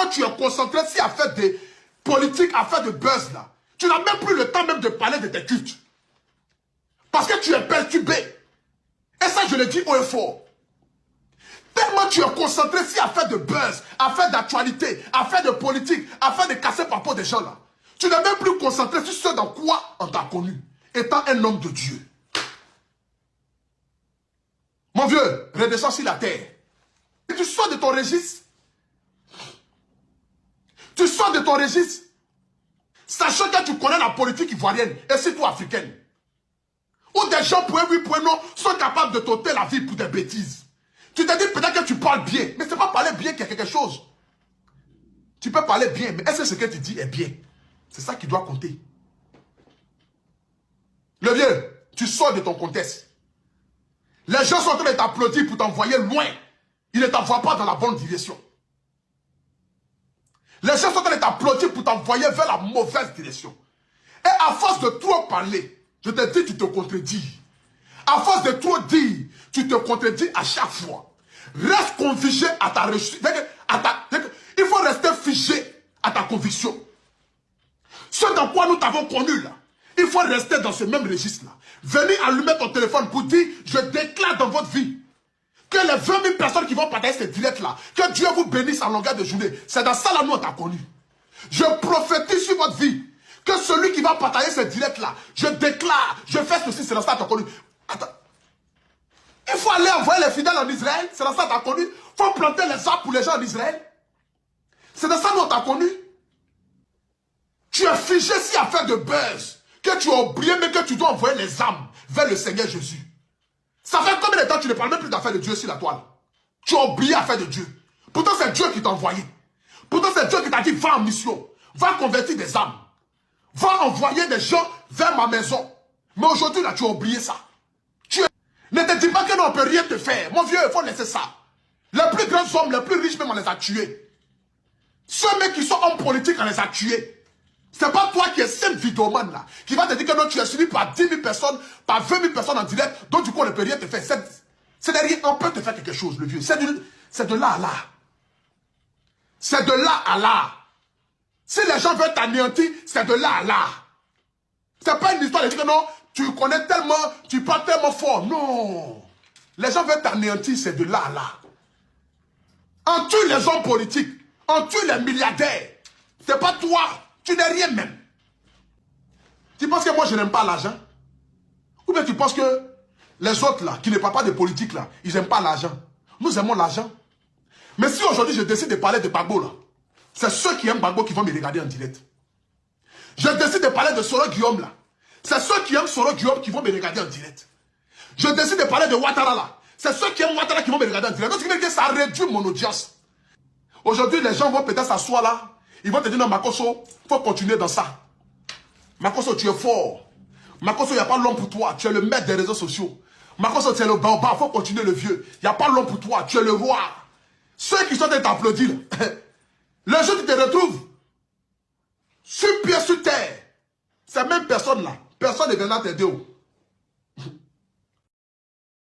tu es concentré si à faire des politiques, à faire de buzz là, tu n'as même plus le temps même de parler de tes cultes. Parce que tu es perturbé. Et ça, je le dis haut et fort. Tellement tu es concentré si à faire de buzz, à faire d'actualité, à faire de politique, à faire de casser par peau des gens là. Tu n'es même plus concentré sur ce dans quoi on t'a connu, étant un homme de Dieu. Mon vieux, redescends sur la terre. Et tu sors de ton registre. Tu sors de ton registre. Sachant que tu connais la politique ivoirienne et surtout africaine. Où des gens pour un oui, pour un non sont capables de t'ôter la vie pour des bêtises. Tu te dis peut-être que tu parles bien. Mais ce n'est pas parler bien qu'il y a quelque chose. Tu peux parler bien, mais est-ce que ce que tu dis est bien? C'est ça qui doit compter. Le vieux, tu sors de ton contexte. Les gens sont en train de t'applaudir pour t'envoyer loin. Ils ne t'envoient pas dans la bonne direction. Les gens sont en train de t'applaudir pour t'envoyer vers la mauvaise direction. Et à force de trop parler, je te dis, tu te contredis. À force de trop dire, tu te contredis à chaque fois. Reste confié à ta réussite. Il faut rester figé à ta conviction. Ce dans quoi nous t'avons connu là, il faut rester dans ce même registre-là. Venez allumer ton téléphone pour dire, je déclare dans votre vie que les 20 000 personnes qui vont partager ces directs-là, que Dieu vous bénisse en longueur de journée. C'est dans ça là nous on t'a connu. Je prophétise sur votre vie que celui qui va partager ces directs-là, je déclare, je fais ceci, c'est dans ça que t'as connu. Attends. Il faut aller envoyer les fidèles en Israël, c'est dans ça que t'as connu. Il faut planter les arbres pour les gens en Israël. C'est dans ça nous on t'a connu. Tu es figé si à faire de buzz, que tu as oublié, mais que tu dois envoyer les âmes vers le Seigneur Jésus. Ça fait combien de temps que tu ne parles même plus d'affaires de Dieu sur la toile? Tu as oublié affaires de Dieu. Pourtant c'est Dieu qui t'a envoyé. Pourtant c'est Dieu qui t'a dit va en mission. Va convertir des âmes. Va envoyer des gens vers ma maison. Mais aujourd'hui là tu as oublié ça. Ne te dis pas que nous on ne peut rien te faire. Mon vieux, il faut laisser ça. Les plus grands hommes, les plus riches même on les a tués. Ceux mecs qui sont hommes politiques on les a tués. C'est pas toi qui es simple vidéoman là, qui va te dire que non, tu es suivi par 10 000 personnes, par 20 000 personnes en direct, donc du coup on ne peut rien te faire. C'est derrière, on peut te faire quelque chose, le vieux. C'est de là à là. C'est de là à là. Si les gens veulent t'anéantir, c'est de là à là. C'est pas une histoire de dire que non, tu connais tellement, tu parles tellement fort. Non. Les gens veulent t'anéantir, c'est de là à là. On tue les hommes politiques, on tue les milliardaires. C'est pas toi. Tu n'es rien même. Tu penses que moi je n'aime pas l'argent? Ou bien tu penses que les autres là, qui ne parlent pas de politique là, ils n'aiment pas l'argent? Nous aimons l'argent. Mais si aujourd'hui je décide de parler de Gbagbo là, c'est ceux qui aiment Gbagbo qui vont me regarder en direct. Je décide de parler de Soro Guillaume là, c'est ceux qui aiment Soro Guillaume qui vont me regarder en direct. Je décide de parler de Ouattara là, c'est ceux qui aiment Ouattara qui vont me regarder en direct. Donc ce qui veut dire que ça réduit mon audience. Aujourd'hui les gens vont peut-être s'asseoir là. Ils vont te dire, non, Makosso, il faut continuer dans ça. Makosso, tu es fort. Makosso, il n'y a pas l'homme pour toi. Tu es le maître des réseaux sociaux. Makosso, tu es le baobab, il faut continuer le vieux. Il n'y a pas l'homme pour toi. Tu es le roi. Ceux qui sont en train de t'applaudir, le jour où tu te retrouves sur pied, sur terre, ces mêmes personnes-là, personne ne viendra t'aider.